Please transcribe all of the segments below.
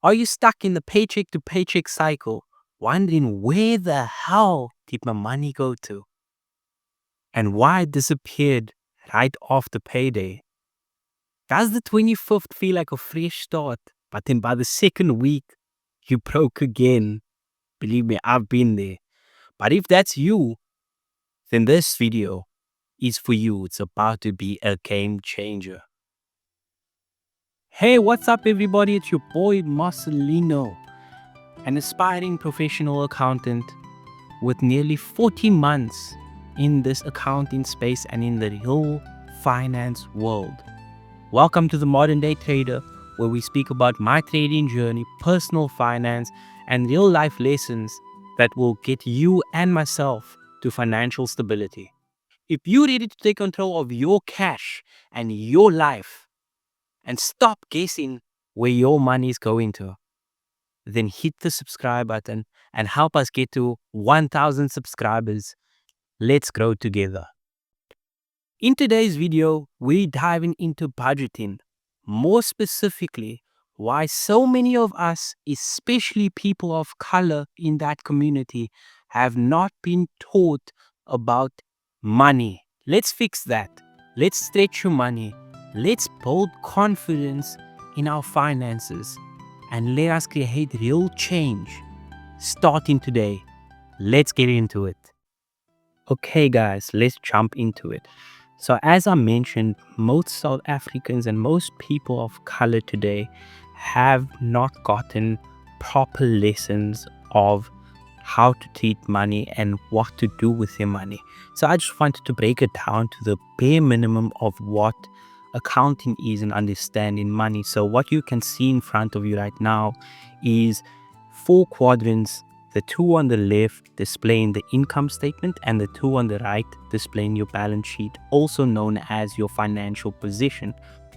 Are you stuck in the paycheck to paycheck cycle, wondering where the hell did my money go to? And why it disappeared right after payday? Does the 25th feel like a fresh start, but then by the second week, you broke again? Believe me, I've been there. But if that's you, then this video is for you. It's about to be a game changer. Hey, what's up, everybody? It's your boy Marchelino, an aspiring professional accountant with nearly 40 months in this accounting space and in the real finance world. Welcome to the Modern Day Trader, where we speak about my trading journey, personal finance, and real life lessons that will get you and myself to financial stability. If you're ready to take control of your cash and your life and stop guessing where your money is going to, then hit the subscribe button and help us get to 1,000 subscribers. Let's grow together. In today's video, we're diving into budgeting. More specifically, why so many of us, especially people of color in that community, have not been taught about money. Let's fix that. Let's stretch your money. Let's build confidence in our finances and let us create real change starting today. Let's get into it. Okay, guys, let's jump into it. So, as I mentioned, most South Africans and most people of color today have not gotten proper lessons of how to treat money and what to do with your money. So, I just wanted to break it down to the bare minimum of what accounting is and understanding money. So, what you can see in front of you right now is 4 quadrants. The 2 on the left displaying the income statement and the 2 on the right displaying your balance sheet, also known as your financial position.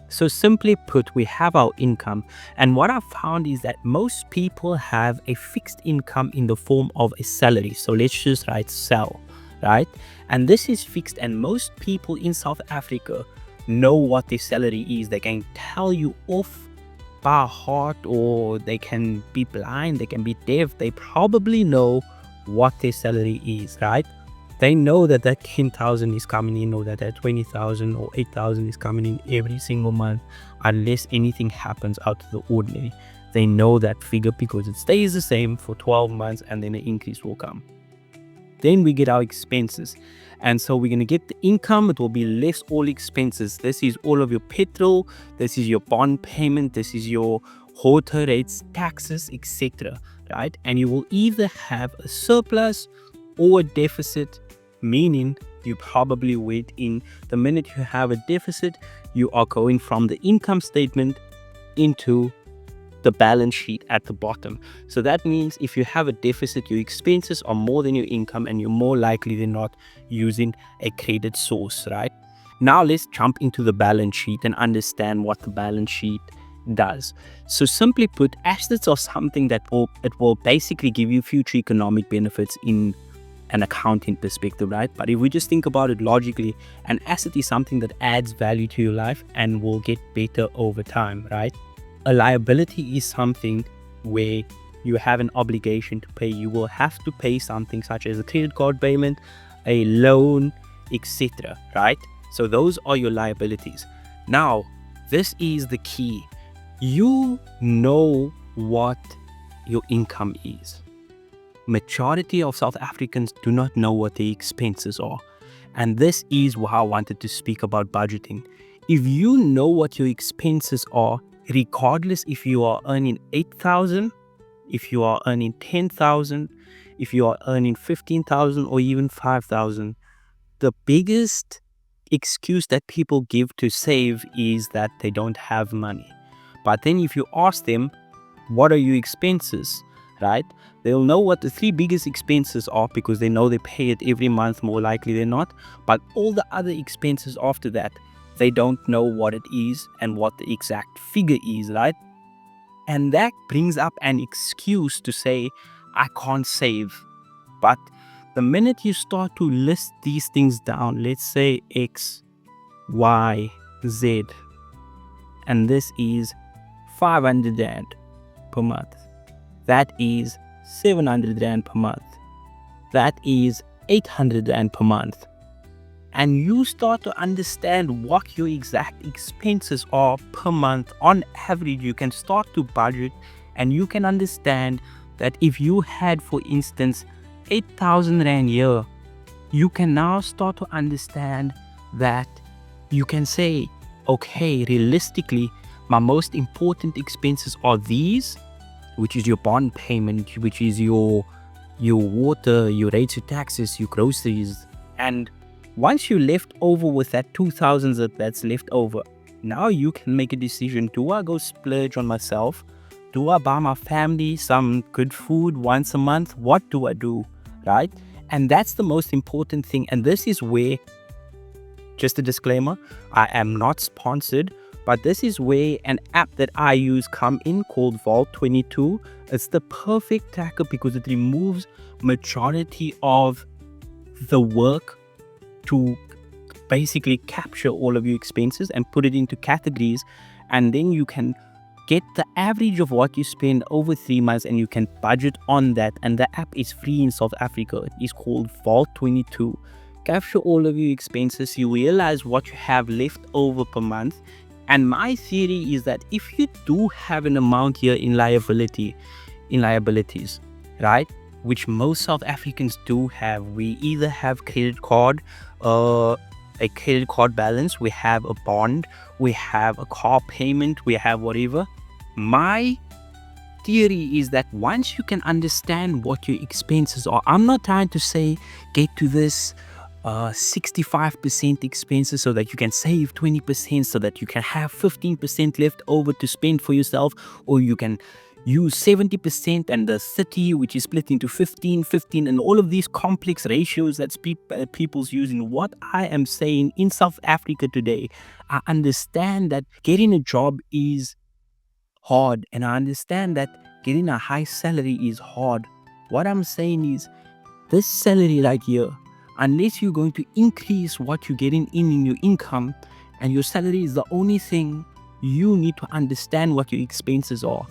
So simply put, we have our income, and what I found is that most people have a fixed income in the form of a salary. So let's just write sal, right? And this is fixed, and most people in South Africa know what their salary is. They can tell you off by heart, or they can be blind, they can be deaf. They probably know what their salary is, right? They know that 10,000 is coming in, or that 20,000 or 8,000 is coming in every single month, unless anything happens out of the ordinary. They know that figure because it stays the same for 12 months and then an increase will come. Then we get our expenses. And so we're going to get the income. It will be less all expenses. This is all of your petrol. This is your bond payment. This is your water rates, taxes, etc. Right? And you will either have a surplus or a deficit, meaning you probably wait in. The minute you have a deficit, you are going from the income statement into the balance sheet at the bottom. So that means if you have a deficit, your expenses are more than your income, and you're more likely than not using a credit source, right? Now let's jump into the balance sheet and understand what the balance sheet does. So simply put, assets are something that will basically give you future economic benefits in an accounting perspective, right? But if we just think about it logically, an asset is something that adds value to your life and will get better over time, right? A liability is something where you have an obligation to pay. You will have to pay something such as a credit card payment, a loan, etc. Right? So those are your liabilities. Now, this is the key. You know what your income is. Majority of South Africans do not know what their expenses are. And this is why I wanted to speak about budgeting. If you know what your expenses are, regardless if you are earning 8,000, if you are earning 10,000, if you are earning 15,000 or even 5,000, the biggest excuse that people give to save is that they don't have money. But then if you ask them, what are your expenses, right? They'll know what the 3 biggest expenses are because they know they pay it every month, more likely than not. But all the other expenses after that, they don't know what it is and what the exact figure is, right? And that brings up an excuse to say, I can't save. But the minute you start to list these things down, let's say X, Y, Z, and this is 500 Rand per month. That is 700 Rand per month. That is 800 Rand per month. And you start to understand what your exact expenses are per month. On average, you can start to budget, and you can understand that if you had, for instance, 8,000 Rand a year, you can now start to understand that you can say, okay, realistically, my most important expenses are these, which is your bond payment, which is your water, your rates, your taxes, your groceries. And once you're left over with that 2,000 that's left over, now you can make a decision. Do I go splurge on myself? Do I buy my family some good food once a month? What do I do, right? And that's the most important thing. And this is where, just a disclaimer, I am not sponsored, but this is where an app that I use come in called Vault 22. It's the perfect tracker because it removes majority of the work to basically capture all of your expenses and put it into categories, and then you can get the average of what you spend over 3 months and you can budget on that. And the app is free in South Africa. It is called Vault 22. Capture all of your expenses, you realize what you have left over per month. And my theory is that if you do have an amount here in liabilities, right, which most South Africans do have, we either have credit card, a credit card balance, we have a bond, we have a car payment, we have whatever. My theory is that once you can understand what your expenses are, I'm not trying to say get to this 65% expenses so that you can save 20%, so that you can have 15% left over to spend for yourself, or you can use 70% and the 30, which is split into 15, and all of these complex ratios that people's using. What I am saying, in South Africa today, I understand that getting a job is hard, and I understand that getting a high salary is hard. What I'm saying is, this salary right here, unless you're going to increase what you're getting in your income, and your salary is the only thing, you need to understand what your expenses are.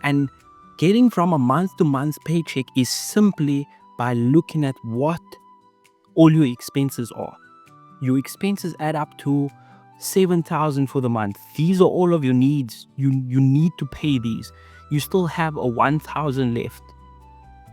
And getting from a month-to-month paycheck is simply by looking at what all your expenses are. Your expenses add up to 7,000 for the month. These are all of your needs. You need to pay these. You still have a 1,000 left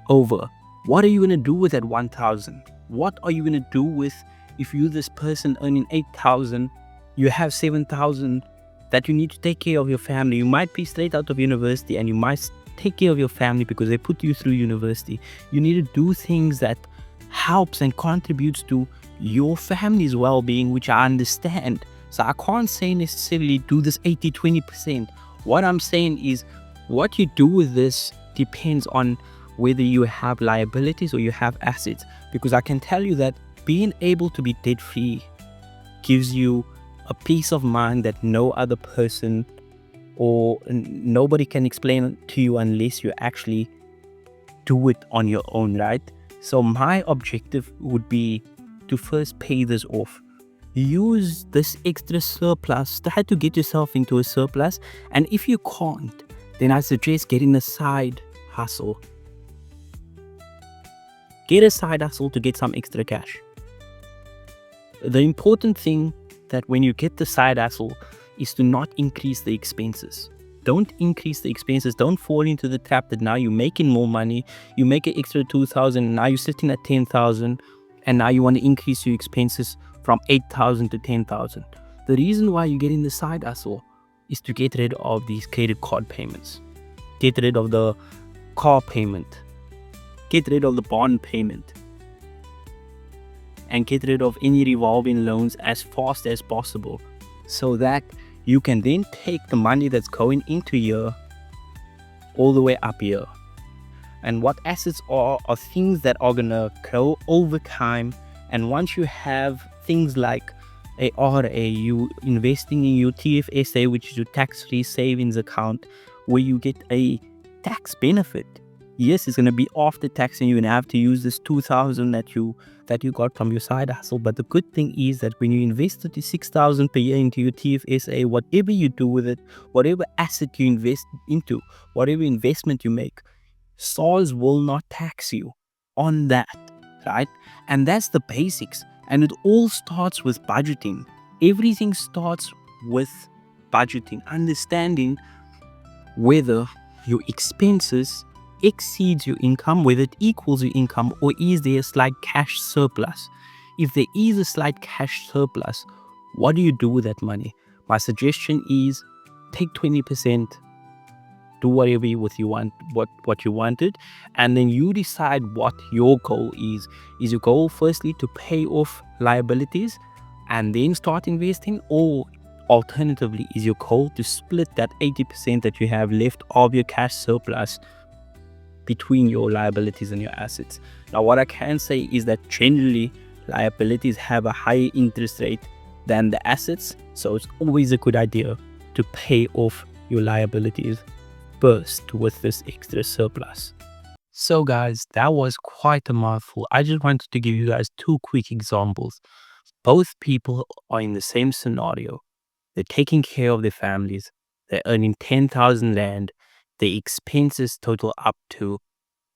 over. What are you going to do with that 1,000? What are you going to do with, if you're this person earning 8,000, you have 7,000 that you need to take care of your family. You might be straight out of university and you might take care of your family because they put you through university. You need to do things that helps and contributes to your family's well-being, which I understand. So I can't say necessarily do this 80-20%. What I'm saying is, what you do with this depends on whether you have liabilities or you have assets. Because I can tell you that being able to be debt-free gives you a peace of mind that no other person or nobody can explain to you unless you actually do it on your own, right? So my objective would be to first pay this off. Use this extra surplus, try to get yourself into a surplus, and if you can't, then I suggest getting a side hustle. Get a side hustle to get some extra cash. The important thing that when you get the side hustle is to not increase the expenses. Don't increase the expenses. Don't fall into the trap that now you're making more money, you make an extra 2,000, now you're sitting at 10,000, and now you want to increase your expenses from 8,000 to 10,000. The reason why you're getting the side hustle is to get rid of these credit card payments, get rid of the car payment, get rid of the bond payment, and get rid of any revolving loans as fast as possible, so that you can then take the money that's going into here all the way up here. And what assets are things that are gonna grow over time. And once you have things like a RA, you investing in your TFSA, which is your tax-free savings account, where you get a tax benefit. Yes, it's gonna be after tax, and you're gonna have to use this 2,000 that you got from your side hustle. But the good thing is that when you invest 36,000 per year into your TFSA, whatever you do with it, whatever asset you invest into, whatever investment you make, SARS will not tax you on that, right? And that's the basics. And it all starts with budgeting. Everything starts with budgeting, understanding whether your expenses exceeds your income, whether it equals your income, or is there a slight cash surplus. If there is a slight cash surplus, what do you do with that money? My suggestion is take 20%, do whatever you want, what you wanted, and then you decide what your goal is. Is your goal firstly to pay off liabilities and then start investing, or alternatively, is your goal to split that 80% that you have left of your cash surplus between your liabilities and your assets? Now, what I can say is that generally liabilities have a higher interest rate than the assets, so it's always a good idea to pay off your liabilities first with this extra surplus. So guys, that was quite a mouthful. I just wanted to give you guys two quick examples. Both people are in the same scenario. They're taking care of their families. They're earning 10,000 Rand. The expenses total up to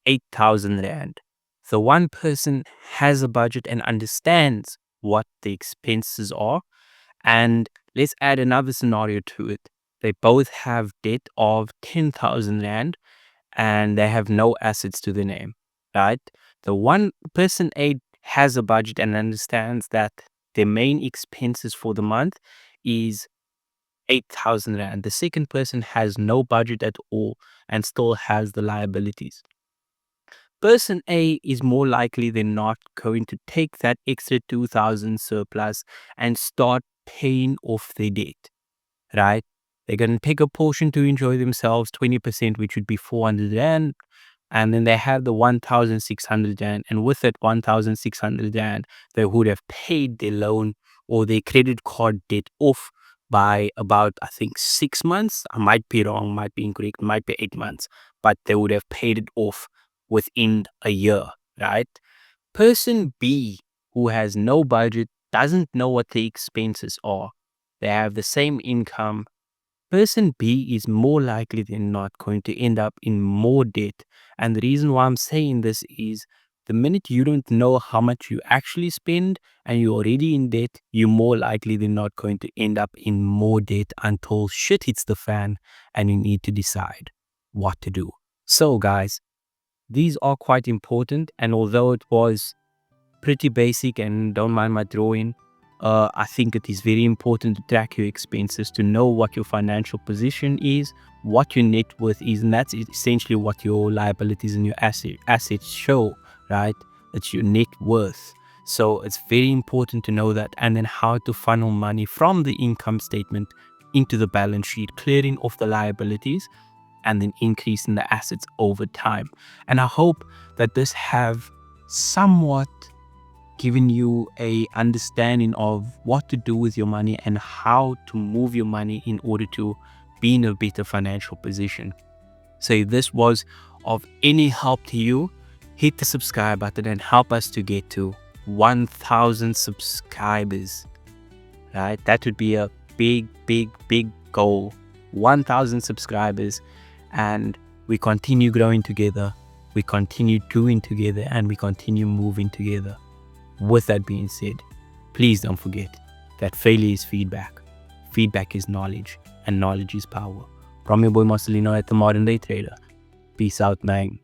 8,000 Rand. So one person has a budget and understands what the expenses are. And let's add another scenario to it. They both have debt of 10,000 Rand and they have no assets to their name, right? The one person A has a budget and understands that their main expenses for the month is 8,000 Rand. The second person has no budget at all and still has the liabilities. Person A is more likely than not going to take that extra 2,000 surplus and start paying off their debt, right? They're going to take a portion to enjoy themselves, 20%, which would be 400 Rand. And then they have the 1,600 Rand. And with that 1,600 Rand, they would have paid their loan or their credit card debt off by about, I think, 6 months. I might be wrong, might be incorrect, might be 8 months, but they would have paid it off within a year, right? Person B, who has no budget, doesn't know what the expenses are. They have the same income. Person B is more likely than not going to end up in more debt. And the reason why I'm saying this is the minute you don't know how much you actually spend and you're already in debt, you're more likely than not going to end up in more debt until shit hits the fan and you need to decide what to do. So guys, these are quite important, and although it was pretty basic and don't mind my drawing, I think it is very important to track your expenses, to know what your financial position is, what your net worth is, and that's essentially what your liabilities and your assets show, right? It's your net worth. So it's very important to know that, and then how to funnel money from the income statement into the balance sheet, clearing off the liabilities and then increasing the assets over time. And I hope that this have somewhat given you a understanding of what to do with your money and how to move your money in order to be in a better financial position. So if this was of any help to you, hit the subscribe button and help us to get to 1,000 subscribers, right? That would be a big goal. 1,000 subscribers, and we continue growing together, we continue doing together, and we continue moving together. With that being said, please don't forget that failure is feedback, feedback is knowledge, and knowledge is power. From your boy Marchelino at the Modern Day Trader. Peace out, man.